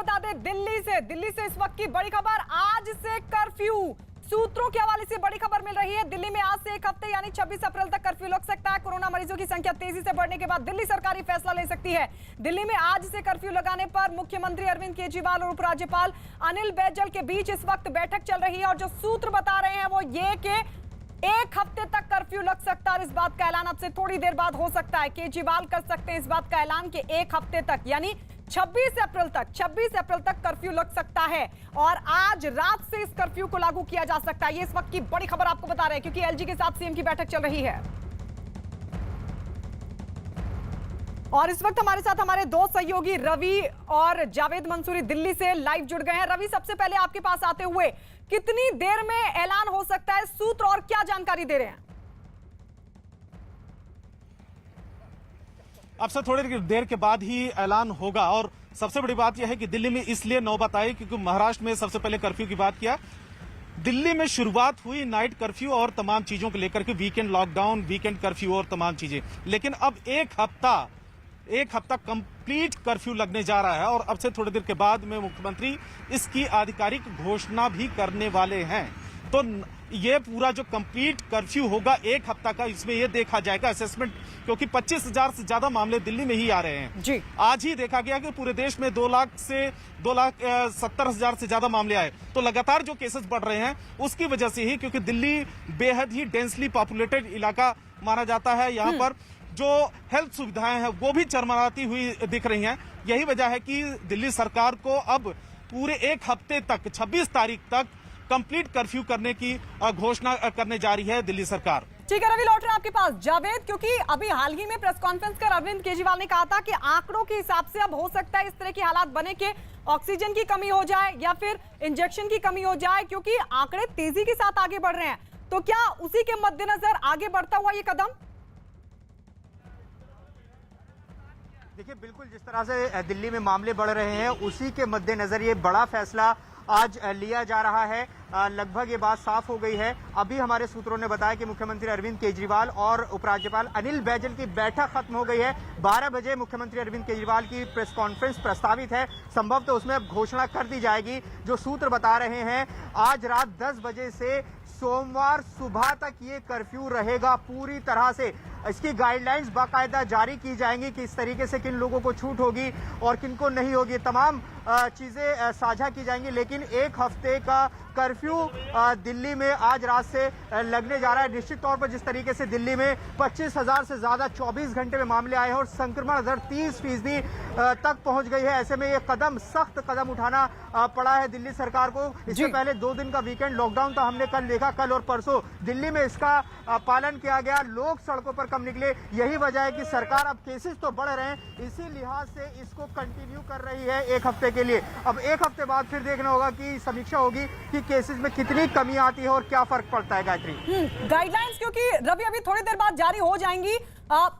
बता दें दिल्ली से इस वक्त की बड़ी खबर, आज से कर्फ्यू। सूत्रों के हवाले से बड़ी खबर मिल रही है। दिल्ली में आज से एक हफ्ते यानी 26 अप्रैल तक कर्फ्यू लग सकता है। कोरोना मरीजों की संख्या तेजी से बढ़ने के बाद दिल्ली सरकारी फैसला ले सकती है। दिल्ली में आज से कर्फ्यू लगाने पर मुख्यमंत्री अरविंद केजरीवाल और उपराज्यपाल अनिल बैजल के बीच इस वक्त बैठक चल रही है और जो सूत्र बता रहे हैं वो ये कि एक हफ्ते तक कर्फ्यू लग सकता है। इस बात का ऐलान अब से थोड़ी देर बाद हो सकता है। केजरीवाल कर सकते हैं इस बात का ऐलान कि एक हफ्ते तक यानी 26 अप्रैल तक कर्फ्यू लग सकता है और आज रात से इस कर्फ्यू को लागू किया जा सकता है। ये इस वक्त की बड़ी खबर आपको बता रहे हैं क्योंकि एलजी के साथ सीएम की बैठक चल रही है। और इस वक्त हमारे साथ हमारे दो सहयोगी रवि और जावेद मंसूरी दिल्ली से लाइव जुड़ गए हैं। रवि, सबसे पहले आपके पास आते हुए कितनी देर में ऐलान हो सकता है, सूत्र और क्या जानकारी दे रहे हैं? अब से थोड़ी देर के बाद ही ऐलान होगा और सबसे बड़ी बात यह है कि दिल्ली में इसलिए नौबत आई क्योंकि महाराष्ट्र में सबसे पहले कर्फ्यू की बात किया। दिल्ली में शुरुआत हुई नाइट कर्फ्यू और तमाम चीजों को लेकर के, वीकेंड लॉकडाउन, वीकेंड कर्फ्यू और तमाम चीजें, लेकिन अब एक हफ्ता कंप्लीट कर्फ्यू लगने जा रहा है और अब से थोड़ी देर के बाद में मुख्यमंत्री इसकी आधिकारिक घोषणा भी करने वाले हैं। तो ये पूरा जो कंप्लीट कर्फ्यू होगा एक हफ्ता का, इसमें ये देखा जाएगा असेसमेंट, क्योंकि 25,000 से ज्यादा मामले दिल्ली में ही आ रहे हैं जी। आज ही देखा गया कि पूरे देश में 2,70,000 से ज्यादा मामले आए। तो लगातार जो केसेस बढ़ रहे हैं उसकी वजह से ही, क्योंकि दिल्ली बेहद ही डेंसली पॉपुलेटेड इलाका माना जाता है। यहाँ पर जो हेल्थ सुविधाएं हैं वो भी चरमराती हुई दिख रही हैं। यही वजह है कि दिल्ली सरकार को अब पूरे एक हफ्ते तक 26 तारीख तक कंप्लीट कर्फ्यू करने की घोषणा करने जा रही है दिल्ली सरकार। ठीक है रवि, लौट रहे आपके पास। जावेद, क्योंकि अभी हाल ही में प्रेस कॉन्फ्रेंस कर अरविंद केजरीवाल ने कहा था कि आंकड़ों के हिसाब से अब हो सकता है इस तरह की हालात बने कि ऑक्सीजन की कमी हो जाए या फिर इंजेक्शन की कमी हो जाए, क्योंकि आंकड़े तेजी के साथ आगे बढ़ रहे हैं। तो क्या उसी के मद्देनजर आगे बढ़ता हुआ ये कदम? देखिए, बिल्कुल जिस तरह से दिल्ली में मामले बढ़ रहे हैं उसी के मद्देनजर ये बड़ा फैसला आज लिया जा रहा है। लगभग ये बात साफ हो गई है। अभी हमारे सूत्रों ने बताया कि मुख्यमंत्री अरविंद केजरीवाल और उपराज्यपाल अनिल बैजल की बैठक खत्म हो गई है। 12 बजे मुख्यमंत्री अरविंद केजरीवाल की प्रेस कॉन्फ्रेंस प्रस्तावित है, संभवतः उसमें अब घोषणा कर दी जाएगी। जो सूत्र बता रहे हैं आज रात 10 बजे से सोमवार सुबह तक ये कर्फ्यू रहेगा पूरी तरह से। इसकी गाइडलाइंस बाकायदा जारी की जाएंगी कि इस तरीके से किन लोगों को छूट होगी और किन को नहीं होगी, तमाम चीजें साझा की जाएंगी। लेकिन एक हफ्ते का कर्फ्यू दिल्ली में आज रात से लगने जा रहा है। निश्चित तौर पर जिस तरीके से दिल्ली में 25,000 से ज्यादा 24 घंटे में मामले आए हैं और संक्रमण दर 30% तक पहुंच गई है, ऐसे में ये सख्त कदम उठाना पड़ा है दिल्ली सरकार को। इससे पहले 2 दिन का वीकेंड लॉकडाउन था, हमने कल देखा, कल और परसों दिल्ली में इसका पालन किया गया, लोग सड़कों पर कम निकले। यही वजह है कि सरकार, अब केसेस तो बढ़ रहे हैं, इसी लिहाज से इसको कंटिन्यू कर रही है एक हफ्ते के लिए। अब एक हफ्ते बाद फिर देखना होगा कि समीक्षा होगी कि केसेस में कितनी कमी आती है और क्या फर्क पड़ता है। गायत्री, गाइडलाइंस क्योंकि रवि अभी थोड़ी देर बाद जारी हो जाएंगी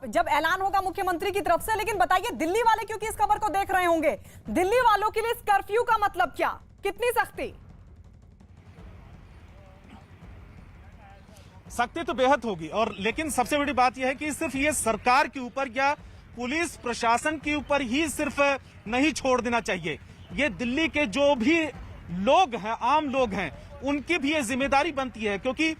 जब ऐलान होगा मुख्यमंत्री की तरफ से, लेकिन बताइए दिल्ली वाले क्योंकि इस खबर को देख रहे होंगे, दिल्ली वालों के लिए इस कर्फ्यू का मतलब क्या, कितनी सख्ती? सख्ती तो बेहद होगी, और लेकिन सबसे बड़ी बात यह है कि सिर्फ ये सरकार के ऊपर या पुलिस प्रशासन के ऊपर ही सिर्फ नहीं छोड़ देना चाहिए। ये दिल्ली के जो भी लोग हैं, आम लोग हैं, उनकी भी ये जिम्मेदारी बनती है, क्योंकि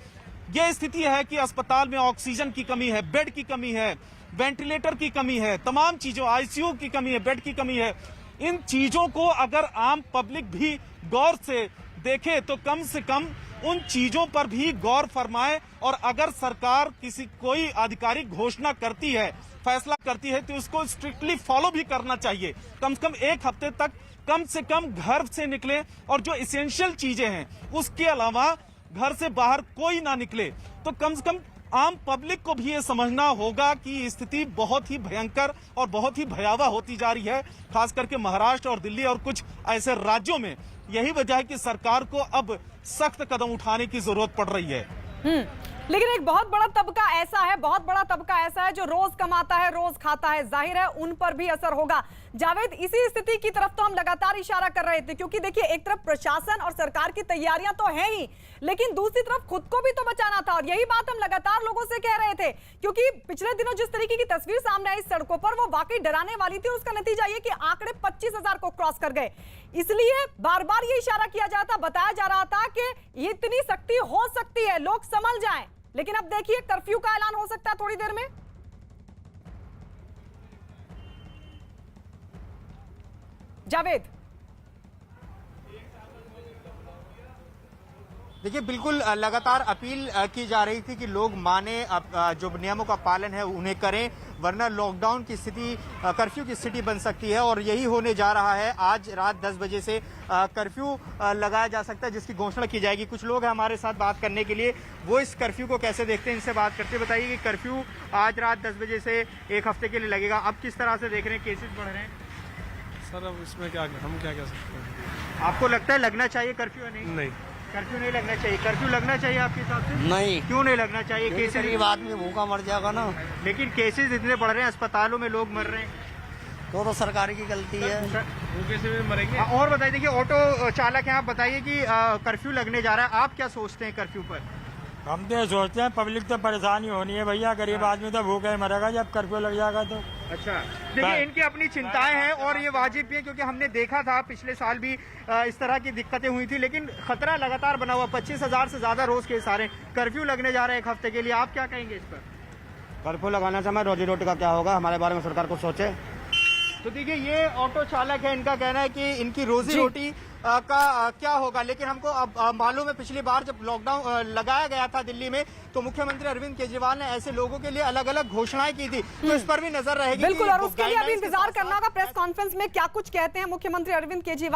ये स्थिति है कि अस्पताल में ऑक्सीजन की कमी है, बेड की कमी है, वेंटिलेटर की कमी है, तमाम चीजों, आईसीयू की कमी है, बेड की कमी है। इन चीजों को अगर आम पब्लिक भी गौर से देखे तो कम से कम उन चीजों पर भी गौर फरमाए, और अगर सरकार कोई आधिकारिक घोषणा करती है, फैसला करती है, तो उसको स्ट्रिक्टली फॉलो भी करना चाहिए। कम से कम एक हफ्ते तक कम से कम घर से निकले और जो इसेंशियल चीजें हैं उसके अलावा घर से बाहर कोई ना निकले। तो कम से कम आम पब्लिक को भी ये समझना होगा कि स्थिति बहुत ही भयंकर और बहुत ही भयावह होती जा रही है, खास करके महाराष्ट्र और दिल्ली और कुछ ऐसे राज्यों में। यही वजह है कि सरकार को अब सख्त कदम उठाने की जरूरत पड़ रही है। लेकिन एक बहुत बड़ा तबका ऐसा है जो रोज कमाता है, रोज खाता है, जाहिर है उन पर भी असर होगा। जावेद, इसी स्थिति की तरफ तो हम लगातार इशारा कर रहे थे, क्योंकि देखिए एक तरफ प्रशासन और सरकार की तैयारियां तो है ही, लेकिन दूसरी तरफ खुद को भी तो बचाना था। और यही बात हम लगातार लोगों से कह रहे थे, क्योंकि पिछले दिनों जिस तरीके की तस्वीर सामने आई सड़कों पर, वो वाकई डराने वाली थी। और उसका नतीजा ये कि आंकड़े 25,000 को क्रॉस कर गए। इसलिए बार बार ये इशारा किया जाता, बताया जा रहा था कि ये इतनी सख्ती हो सकती है, लोग संभल जाएं। लेकिन अब देखिए कर्फ्यू का ऐलान हो सकता है थोड़ी देर में। जावेद, देखिए बिल्कुल लगातार अपील की जा रही थी कि लोग माने, जो नियमों का पालन है उन्हें करें, वरना लॉकडाउन की स्थिति, कर्फ्यू की स्थिति बन सकती है। और यही होने जा रहा है। आज रात 10 बजे से कर्फ्यू लगाया जा सकता है, जिसकी घोषणा की जाएगी। कुछ लोग हैं हमारे साथ बात करने के लिए, वो इस कर्फ्यू को कैसे देखते हैं, इनसे बात करते। बताइए कि कर्फ्यू आज रात 10 बजे से एक हफ्ते के लिए लगेगा, अब किस तरह से देख रहे हैं? केसेस बढ़ रहे हैं सर, अब इसमें हम क्या कह सकते हैं? आपको लगता है लगना चाहिए कर्फ्यू या नहीं? नहीं, कर्फ्यू नहीं लगना चाहिए। कर्फ्यू लगना चाहिए आपके हिसाब से? नहीं, क्यों नहीं लगना चाहिए? केसेस, गरीब आदमी भूखा मर जाएगा ना। लेकिन केसेस इतने बढ़ रहे हैं, अस्पतालों में लोग मर रहे हैं, तो सरकार की गलती है। वो कैसे भी मरेंगे? और बताइए, देखिए ऑटो चालक हैं, आप बताइए कि कर्फ्यू लगने जा रहा है, आप क्या सोचते हैं कर्फ्यू पर? हम तो ये सोचते हैं पब्लिक तो परेशानी होनी है भैया, गरीब आदमी तो भूखे ही मरेगा जब कर्फ्यू लग जाएगा तो। अच्छा, देखिए इनकी अपनी चिंताएं हैं और ये वाजिब भी है, क्योंकि हमने देखा था पिछले साल भी इस तरह की दिक्कतें हुई थी, लेकिन खतरा लगातार बना हुआ। 25,000 से ज्यादा रोज केस आ रहे हैं, कर्फ्यू लगने जा रहे हैं एक हफ्ते के लिए, आप क्या कहेंगे इस पर? कर्फ्यू लगाने से हमारे रोजी रोटी का क्या होगा, हमारे बारे में सरकार को सोचे। तो देखिए ये ऑटो चालक है, इनका कहना है कि इनकी रोजी रोटी का क्या होगा। लेकिन हमको अब मालूम है, पिछली बार जब लॉकडाउन लगाया गया था दिल्ली में, तो मुख्यमंत्री अरविंद केजरीवाल ने ऐसे लोगों के लिए अलग अलग घोषणाएं की थी, तो इस पर भी नजर रहेगी। बिल्कुल, और उसके लिए अभी guidelines के इंतजार साथ-साथ करना होगा प्रेस कॉन्फ्रेंस में क्या कुछ कहते हैं मुख्यमंत्री अरविंद केजरीवाल।